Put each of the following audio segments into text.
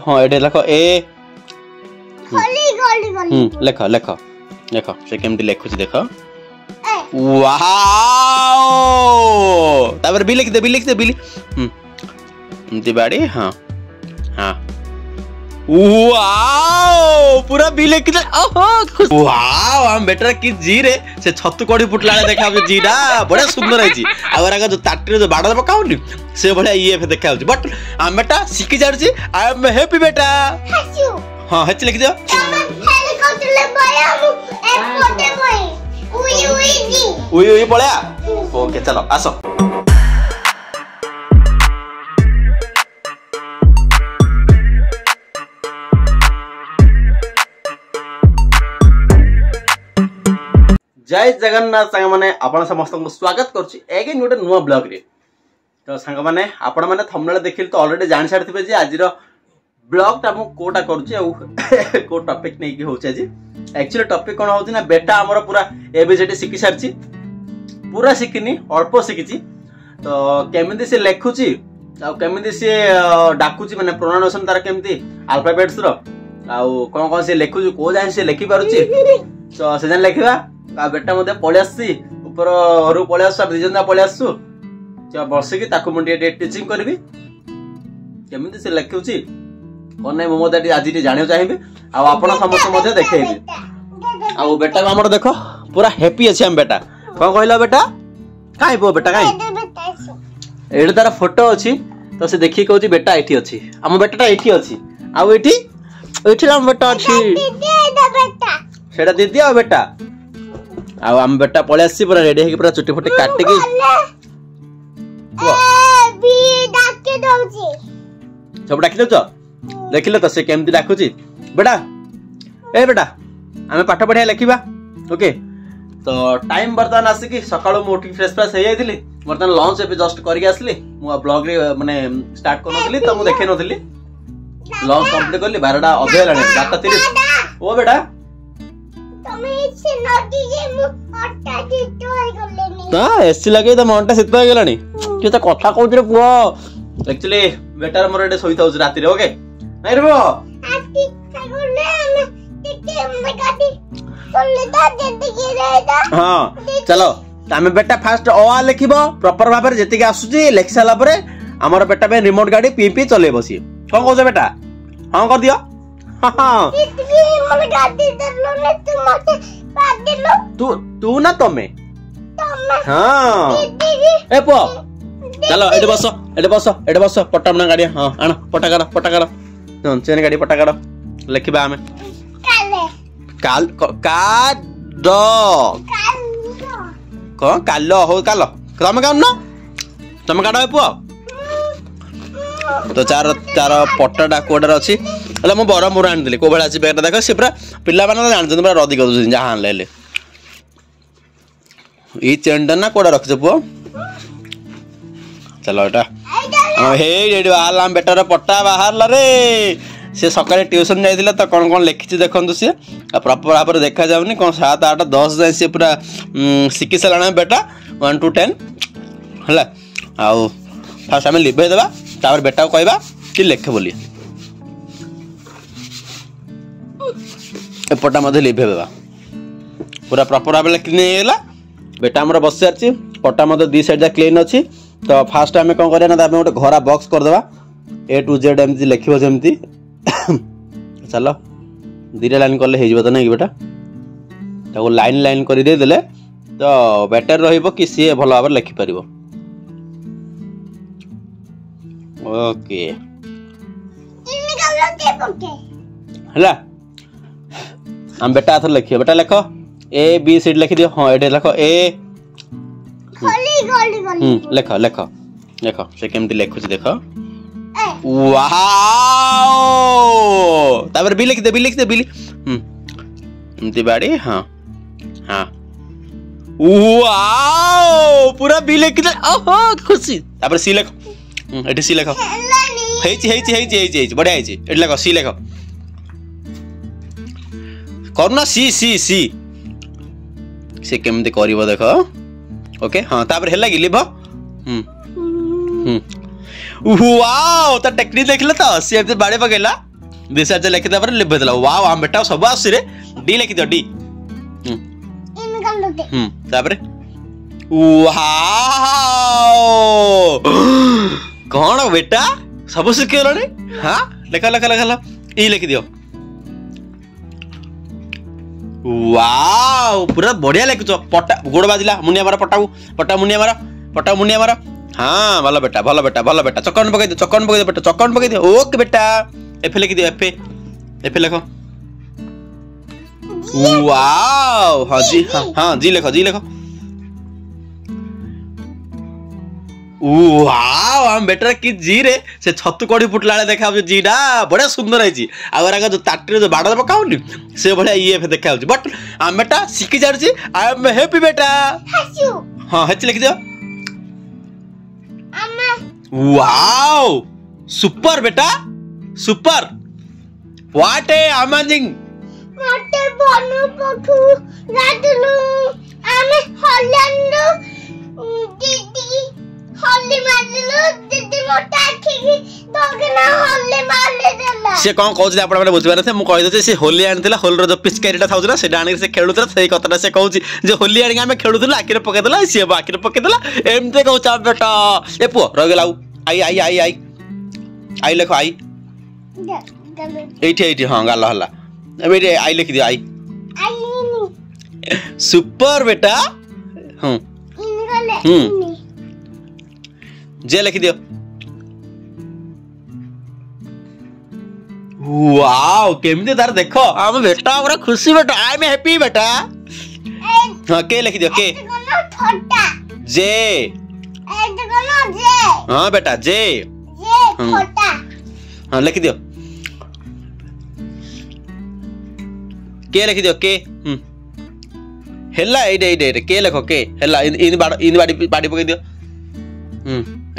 हाँ ये लेख ए लेख लेख लेख से केमती लिखुची देख वाओ तापर बी लिख दे बिली एमती बाड़ी हाँ हाँ वाओ पूरा बी लिख दे ओहो वाओ हम बेटर कि जी रे से छतु कोड़ी फुटला देखा जी रा बड़ा सुंदर है जी और आगे जो ताटी जो बाड़ पकाउनी से बड़ा ये फे देखा बट हम बेटा सीखी जारजी आई एम हैप्पी बेटा हां हच लिख दो उई पळया ओके चलो आसो जय जगन्नाथ सांग माने आपण समस्त को स्वागत करछि एगेन गोटे नुवा ब्लॉग रे तो सांग माने आपण माने थंबनेल देखिल तो ऑलरेडी जानि सारथिबे जे आज रो ब्लॉग ता मु कोटा करछि औ को टॉपिक नै की होछि आज एक्चुअली टॉपिक कोन होछि ना बेटा हमर पूरा एबीसीडी शिखि सारछि पूरा शिखिनी अल्प शिखिछि तो केमिति से लेखुछि आ केमिति से डाकुछि माने प्रोनाउंसिएशन तार केमिति अल्फाबेट्स रो आ कोन कोन से लेखुछि को जाय से लेखि पारुछि तो से जन लेखिबा आ बेटा मते पळे आसी ऊपर रु पळे आसु दिजनदा पळे आसु त बसे की ताकू मुंडी टीचिंग करबी केमिति से लेखुछि कोन नै मो मते आज जानियो चाहिबे आ आपण समस्त मते देखेबी आ बेटा हमर देखो पूरा हैप्पी अछि हम बेटा कोन कहलो बेटा काई बो बेटा काई एड तार फोटो अछि तो से देखि कहउछि बेटा एठी अछि हम बेटाटा एठी अछि आ एठी एठी हम बेटा अछि सेटा दीदी आ बेटा आ हम बेटा पळे आसी पूरा रेडी हेकी पूरा चुटी फुटी काटी की ए बी डाके दउची सब डाकी दउछ देखिलो तो से केमती डाकुची बेटा ए बेटा हमें पाठ पढ़िया लिखिबा ओके तो टाइम बर्तमान आसी की सकाळ मु उठी फ्रेश फ्रेश हे जाइतिली बर्तमान लंच ए जस्ट करिक आसली मु ब्लॉग रे माने स्टार्ट करनथली तो मु देखे नथली लंच कंप्लीट करली 12टा अधे लाने 12:30 ओ बेटा एसी लगे तो मनटा शीत हो गलानी कि तो कथा कहू रे पुओ एक्चुअली बेटार मोर एटे सोई थाउस राती रे ओके नै रे बो हां चलो तमे बेटा फास्ट ओ आ लिखिबो प्रॉपर भाबरे जेति के आसुची लिख साला परे हमर बेटा पे रिमोट गाड़ी पी पी चले बसी कोन कहू बेटा हां कर दियो हां मन गाड़ी दरलो ने तू मते पाद दिलो तू ना तमे हां ए पो चलो एडे बसो पटामना गाड़ी हां आण पटा करो चेन गाड़ी पटा करो लिखिबा हमें काल का दो को कालो हो कालो तमे कानो तमे काडो ए पो तो चार पटाटा कोडर अछि हला मो बड़ मुरा आन दिले को बेला अछि बेटा देखो से पूरा पिल्ला माने जान जन पूरा रदी कर जहां ले ई चेंडा ना कोडा रख पो चलो एटा हे रेडी आलाम बेटर पट्टा बाहर ला रे से सकाळे ट्यूशन जाइदिला तो कोन कोन लिखिछि देखंतु से प्रॉपर भाबर देखा जाउनी कोन 7 8 10 जाय से पूरा सिक्की सलाना बेटा 1 to 10 हला आउ फर्स्ट हमें लिबे देबा तापर बेटा को कहबा कि लिख बोली एपटा मध्ये लिबे देबा पूरा प्रॉपर भाबर लिखने गेला बेटा हमर बस सारछि पट्टा मध्ये दी साइड जा क्लीन अछि तो फास्ट हमें कोन करे ना हमें गोटे घरा बॉक्स कर देबा A to Z एमती लिखिबो जेमती चलो दीटा लाइन करले हे जबो त नै बेटा ताको लाइन लाइन कर दे देले तो बेटर रहिबो कि सी भलो भाबर लिखि परिबो ओके हला हम बेटा आथर लिखियो बेटा लिखो A B C लिखि दियो हां एटे लिखो A लिखो लिखो लिखो से केमती लिखुछि देखो वाओ तापर बी लिख दे बिली एमती बाड़ी हां हां वाओ पूरा बी लिख दे ओहो खुशी तापर सी लिखो एटे सी लिखो हेची बढ़िया हेची एटे लिखो सी लिखो करना सी सी सी से केमती करिवो देखो ओके हां तापर हेला कि लिखो वाओ ता टेक्निक देखले तो सी एमती बाड़े पकेला दिस आज लिखि दे पर लिबे देला वाओ हम बेटा सब आसी रे डी लिखि दियो डी तापर वाओ कौन बेटा सब शिख गलनी हां लिख लिख लिख ई लिखि दियो वाओ पूरा बढ़िया लिखुछ पटा गोड़ बाजिला मुनिया मार पटा मुनिया मार हाँ भल बेटा भल बेटा भल बेटा चक्कर पकई दे बेटा चक्कर पकई दे ओके बेटा एफ लिखि दियो एफ लिखो वाओ हाँ जी हाँ जी लिखो वाओ हम बेटर कि जी रे से छतु कड़ी फुटला देखा जीटा बढ़िया सुंदर है आगे जो ताटी जो बाड़ पकाउनी से बढ़िया ये देखा बट हम बेटा शिखी जाऊँ आई एम हैप्पी बेटा हाँ हेच लिखि दियो वाओ सुपर बेटा सुपर व्हाट ए अमेजिंग मते बनु पखु रातलु आमे हॉलैंड दीदी हॉली मारलु दीदी मोटा आखी दोगना हॉली मारले देला से कोन कहउछ आपण माने बुझिबार थे मु कहि दे से होली आनथिला होल रो जो पिचकारीटा थाउछ से डाणी से खेलुतरा सेही कथाटा से कहउछ जे होली आनी आमे खेलुतला आखिरे पके देला से आखिरे पके देला एमते कहउछ बेटा ए पु रह गेला आई लिखो आई एठी हाँ गाल हला एबे आई लिख दियो आई सुपर बेटा जे लिख दियो वाओ केमते तार देखो हम बेटा पूरा खुशी बेटा आई एम हैप्पी बेटा हां के लिख दियो के जे हाँ बेटा जे छोटा हाँ लिख दियो के लिख दियो के हेला एडे के लिखो के हेला इन बाड़ी पकई दियो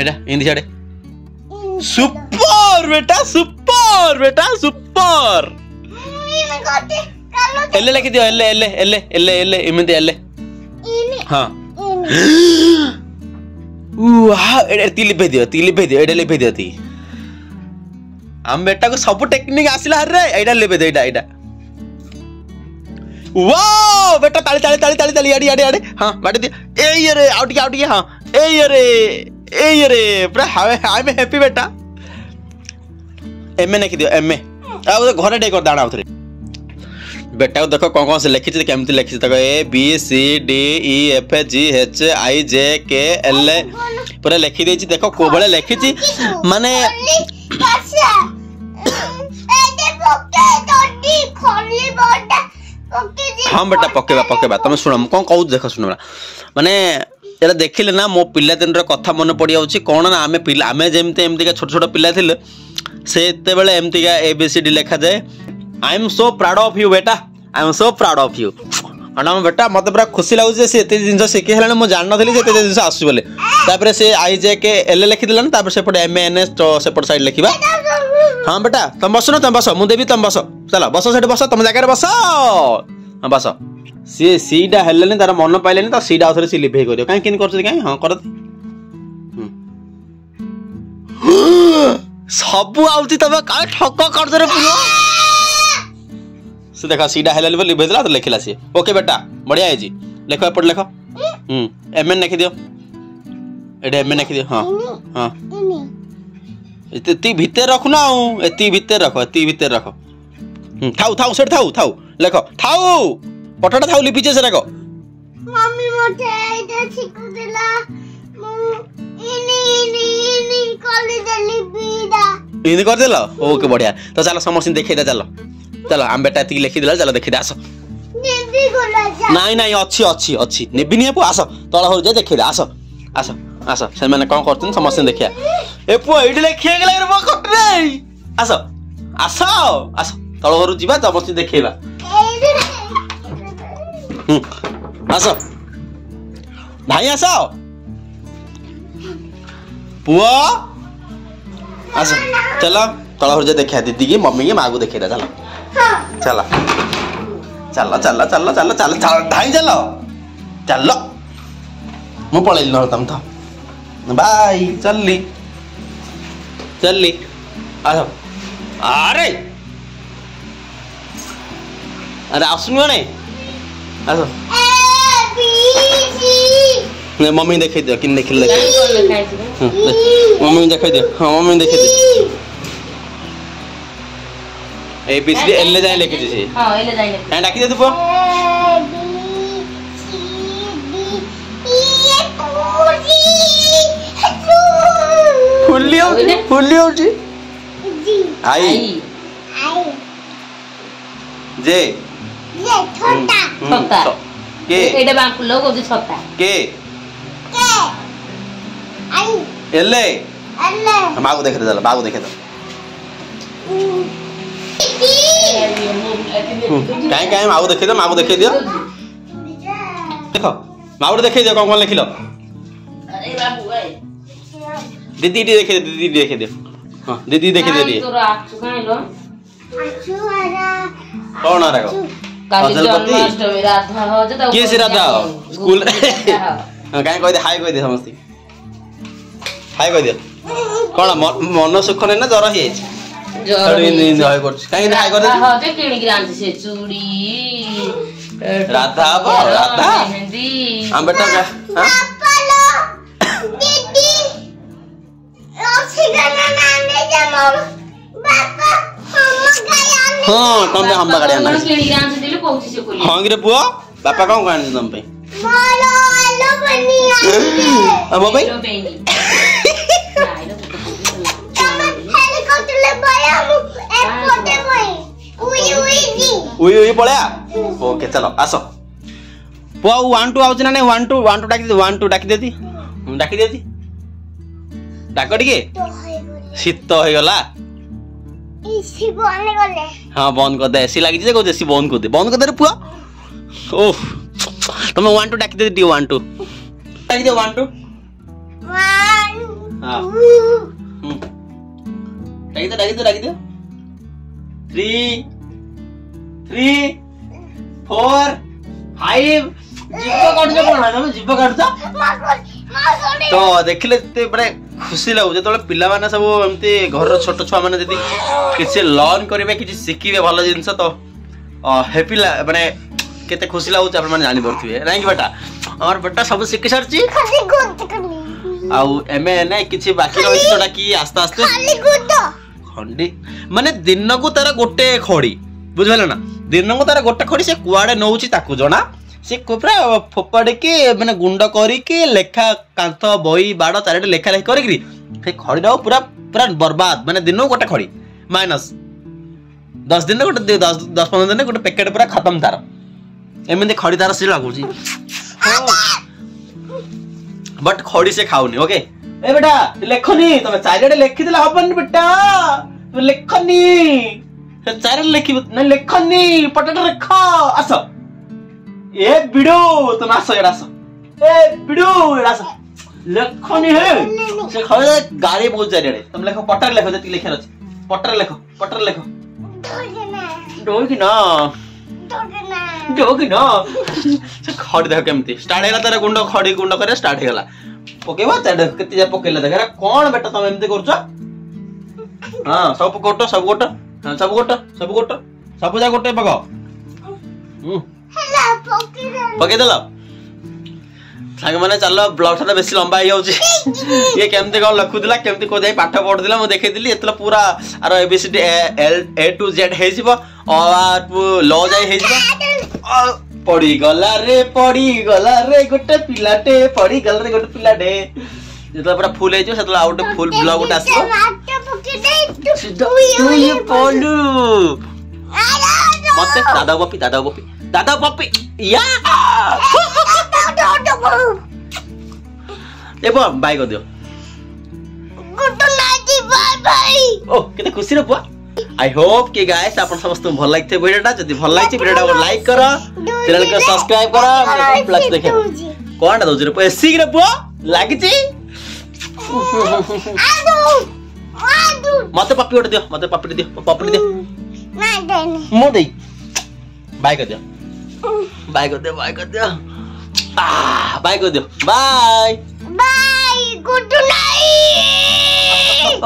एडा इन छाड़े सुपर बेटा सुपर एले लिख दियो एले इमते एले हां वाह ती लिपे दियो एडे लिपे दियो ती हम बेटा को सब टेक्निक आसिला रे एडा लिपे दे एडा वाओ बेटा ताली आड़े हां बाटे दियो ए रे आउट के हां ए रे पूरा आई एम हैप्पी बेटा एम लिख दियो एम आ घरे डे कर दाना उथरे बेटा को देखो कौन से लिखी केमती लिखी देखो A B C D E F G H I J K L पूरा लिखी देछि देखो को बळे लिखी माने हाँ बेटा पकेबा तुम शुण कौन कहूँ देख शुण माने एटा देखिले ना मो पिला दिन कथा मन पड़ जाऊँ कौन ना आमे पिला आमे जेमते एमती छोट छोट पिला थिले से एते बेले एमती ए बी सी डी लिखा जाए I am so proud of you बेटा I am so proud of you अना बेटा मत पूरा खुशी लगुचे से एते जिंस शिखी हेलाने मु जान नथली जे एते जिंस आसु बोले तापर से आई जे के एल लिखि दिलन तापर सेपट एम एन एस तो सेपट साइड लिखिबा हां बेटा तुम बस न तुम बस मु देबी तुम बस चलो बस सेठ बस तुम जगह बस हां बस सी सीडा हेलनी तार मन पाइलेनी तो सीडा आथरे सी लिभे करियो काई किन करछ काई हां कर सब आउती तबे काई ठक करछ रे पुरो से देखा सीडा हेलल बोली भेजला तो लिखला सी ओके बेटा बढ़िया है जी लिखो एपट लिखो एम एन लिख दियो एडे एम एन लिख दियो हां हां एती भीतर रख ना एती भीतर रख थाउ सेठ थाउ लिखो थाउ पटटा थाउ लिपिचे से रखो मम्मी मोटे एटा छिकु देला इनी कॉलेज देली बीडा इन कर देला ओके बढ़िया तो चलो समस्त देखे दे चलो चलो हम बेटा ती लिखि दिला चलो देखि दे आसो नेबी गोला जा नहीं अच्छी नेबी नहीं आस तळ हो जा देखि दे आसो से माने कोन करतन समस्त देखिया ए पु एडी लिखिया गेला रे कट रे आसो तळ हो जिबा समस्त देखिबा आसो भाई आसो पुआ आसो चलो तळ हो जा देखिया दीदी की मम्मी की मां को देखिया चलो चलो धाई चलो मु पळैली न तम तो बाय चलली आसो अरे अरे आसुन माने आसो ने मम्मी देखे दियो किन देखिल देख मम्मी देखे दियो हां मम्मी देखे दियो A B C D L जाय लेके दिसे हां एल जाय लेके काई डाकी दे तू पो फुल्ली जी आई जे छोटा छोटा के एटा बाप लोग होती छोटा के आई एले अल्ले मागो देखे दे बागो देखे दे काई मागो देखे दियो देखो मागो देखे दियो कौन लिखिलो अरे बाबू ए दीदी देखे दे हां दीदी देखे दे तोरा आछू काइलो आछुआरा कौन आ रहा काली जन्माष्टमी राधा हो जे के से राधा स्कूल काई कह दे हाय कह दे समस्ती हाय कह दे कौन मन सुख नै ना जरा हे जरा इन हाय कर काई हाय कर दे हो जे किणी ग्रांत से चूड़ी राधा मेहंदी हम बेटा का हां पालो दीदी ओसिगना नाने जमो बाबा हम गया हां तुम हम गाड़ी आना किणी ग्रांत दिले कोची से कोली हां रे पुआ बापा कौन कान तुम पे मालो आलो बनी अब भाई हेलीकॉप्टर ले पाया हम एक फोटे में उई पळया ओके चलो आसो पुआ 1 2 आउछ ना नै 1 2 डाकी दे 1 2 डाकी देती डाको टिके शीत हो गला इसी बंद कर ले हां बंद कर दे एसी लागी जे को एसी बंद कर दे रे पुआ ओह तुम 1 2 डाकी दे 1 2 डाकी दे 1 2 हां डाकी दे 3 4 5 जीव काटुछ तो देखिले बड़े खुशी लागू जो पिला माने सब एमती घर छोट छुआ माने जदी किछि लर्न करिवे किछि शिखिबे भलो जिंस तो हैप्पी माने केते खुशी लागू आपण माने जानि परथिबे नै कि बेटा और बेटा सब शिखि सरची आउ एमे नै किछि बाकी रहि छोटा की आस्ते आस्ते खाली गुद खंडी माने दिन को तारा गोटे खड़ी बुझले ना दिन को तारा गोटे खड़ी से कुआडे नउची ताकू जणा से कोपरा फोपाड़े के माने गुंड करी के लेखा कांथ बही बाड़ चारिटे लेखा लेखा करी से खड़ी दाओ पूरा पूरा बर्बाद माने दिन को गोटे खड़ी माइनस 10 दिन गोटे 10 15 दिन गोटे पैकेट पूरा खत्म तार एमती खड़ी तार से लागू बट खड़ी से खाऊनी ओके ए बेटा लेखनी तमे चारिटे लेखि देला हबन बेटा तमे लेखनी चारिटे लेखि न लेखनी पटट रेख आस ए बिडो तुम आसो एडा आसो ए बिडो एडा आसो लेखनी हे से खवे गाड़ी बहुत जारे तुम लेखो पटर लेखो जति लेखर अछि पटर लेखो डोल की ना से खड़ी देख केमती स्टार्ट हेला तारे गुंड खड़ी गुंड करे स्टार्ट हेला पकेबा चाडे केति जा पकेला देख रे कोन बेटा तुम एमती करछो हां सब गोट सब जा गोटे पको हेला पके देला साग माने चलो ब्लॉग टा बेसी लंबा हो जाउची ये केमते कोन लखुदिला केमते को जाई पाठ पढदिला म देखै दिली एतला पूरा आरो ABCD L A to Z हे जिवो और लो जाई हे जिवो पड़ी गला रे गोटे पिलाटे पड़ी गला रे गोटे पिलाटे जेतला पूरा फुल हे जो सेतला आउट फुल ब्लॉग उठ आसो तू ये पोलू मते दादा पप्पी या ए बो बाय कर दियो गुड नाइट बाय बाय ओ केते खुशी रे बुआ आई होप कि गाइस आपन समस्त भल लागते वीडियोटा जदी भल लागछि वीडियोटा को लाइक करो चैनल को सब्सक्राइब करो प्लस देखे कोनटा दोजरे पैसे रे बुआ लागि छी आदू मते पप्पी उठ दियो मते पप्पी दियो ना देनी मो दे बाय कर दियो बाय कर दियो बाय कर दियो बाय बाय गुड नाइट ओ